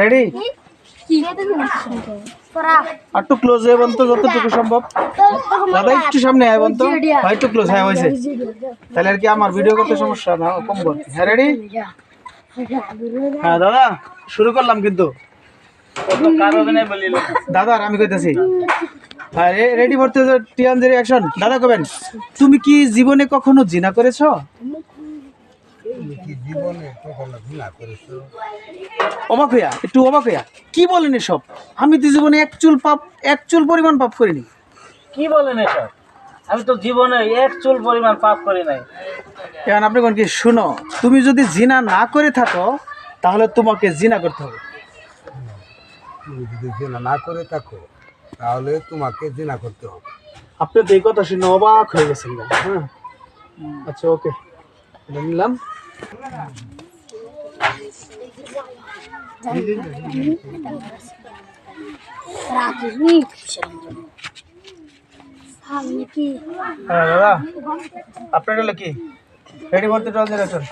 Ready একটু close হয়ে বলতো যতটুকু সম্ভব। দাদা একটু সামনে আয় বলতো, হয় একটু ক্লোজ। হ্যাঁ হয়েছে, তাহলে আর কি আমার ভিডিও করতে সমস্যা না কম বল। হ্যাঁ রেডি, হ্যাঁ দাদা শুরু করলাম কিন্তু দাদা আমি কইতেছি। হ্যাঁ রেডি করতে টিয়ান জেরি অ্যাকশন। দাদা কবেন, তুমি কি জীবনে কখনো জিনা করেছো? অবাক হইয়া, একটু অবাক হইয়া কি বলেন এসব? আমি তো জীবনে এক চুল পরিমাণ পাপ করিনি। কি বলেন এসব? আমি তো জীবনে এক চুল পরিমাণ পাপ করি নাই। এখন আপনি কোন কি শুনো, তুমি যদি জিনা না করে থাকো তাহলে তোমাকে জিনা করতে হবে। তুমি যদি জিনা না করে থাকো তাহলে তোমাকে জিনা করতে হবে। আপনি তো এই কথা শুনে অবাক হয়ে গেছেন। হ্যাঁ আচ্ছা ওকে, নিলাম। হ্যাঁ দাদা আপনার হলো কি রেডি করতে ট্রানজাকশন।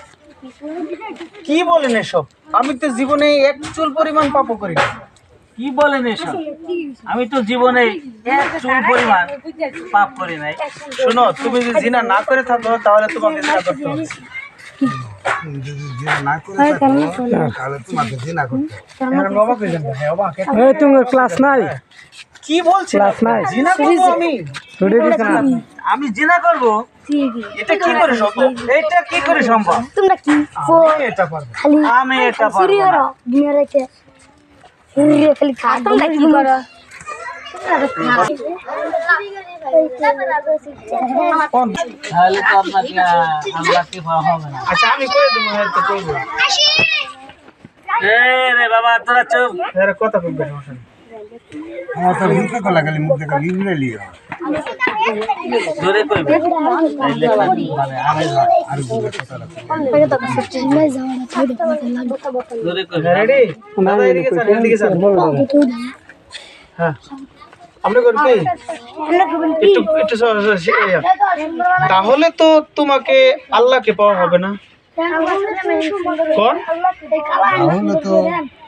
কি বলেন এসব? আমি তো জীবনে এক চুল পরিমাণ পাপও করি না। কি বলেন এসব? আমি তো জীবনে এক চুল পরিমাণ পাপ করি নাই। শোনো, তুমি যদি জিনা না করে থাকো তাহলে তোমাকে জিনা করতে হবে। তুমি যদি জিনা না করে থাকো তাহলে তোমাকে জিনা করতে হবে। এখন অবাক হয়ে যান। হ্যাঁ অবাক। এই তোমার ক্লাস নাই? কি বলছেন? ক্লাস নাই? জিনা করব আমি? আমি জিনা করব? এটা কি করে সম্ভব? এটা কি করে সম্ভব? তোমরা কি আমি এটা পারবো। আমি এটা পারবো না। দুনিয়া রেখে খালি খা। তোমরা কি করো? তাহলে তো আপনাকে আল্লাহকে পাওয়া হবে না। আচ্ছা আমি করে দেবো। হ্যাঁ তো করবো। এ রে বাবা তোরা চুপ। এর কথা বলবেন সমস্যা নেই। আমার তো মুখে গলা খালি মুখ দেখা লিবলে লিও জোরে কইবে তাইলে মানে আমি আর দুটো কথা রাখো। জোরে কইবে। রেডি দাদা এদিকে স্যার, এদিকে স্যার। হ্যাঁ আপনি কোন কি একটু তাহলে তো তোমাকে আল্লাহকে পাওয়া হবে না। কোন? তাহলে তো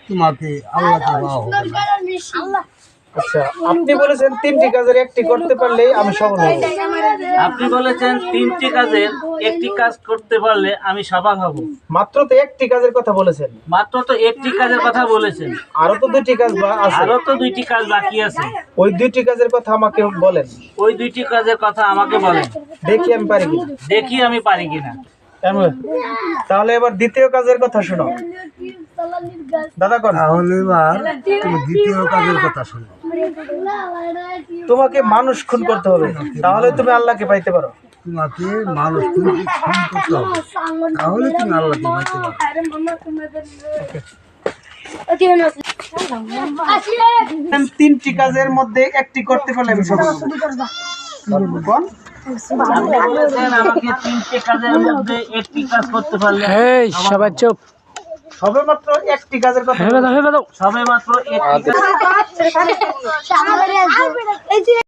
তোমাকে আল্লাহকে পাওয়া হবে না। আচ্ছা আপনি বলেছেন তিনটি কাজের একটি করতে পারলেই আমি সফল হব। আপনি বলেছেন তিনটি কাজের একটি কাজ করতে পারলে আমি সফল হব। মাত্র তো একটি কাজের কথা বলেছেন। মাত্র তো একটি কাজের কথা বলেছেন। আরো তো দুইটি কাজ আছে। আরো তো দুইটি কাজ বাকি আছে। ওই দুইটি কাজের কথা আমাকে বলেন। ওই দুইটি কাজের কথা আমাকে বলেন, দেখি আমি পারি কিনা। দেখি আমি পারি কিনা। তাহলে এবার দ্বিতীয় কাজের কথা শোনো দাদা। কোন? তাহলে এবার তুমি দ্বিতীয় কাজের কথা শোনো। তোমাকে মানুষ খুন করতে হবে, তাহলে তুমি আল্লাহকে পাইতে পারো। তোমাকে মানুষ খুন করতে হবে, তাহলে তুমি আল্লাহকে পাইতে পারো। তিনটি কাজের মধ্যে একটি করতে পারলে আমি সফল হব। কোন? আপনি বলেছেন আমাকে তিনটি কাজের মধ্যে একটি কাজ করতে পারলে এই সবাই চুপ। সবে মাত্র একটি কাজের কথা। সবে মাত্র একটি কাজ।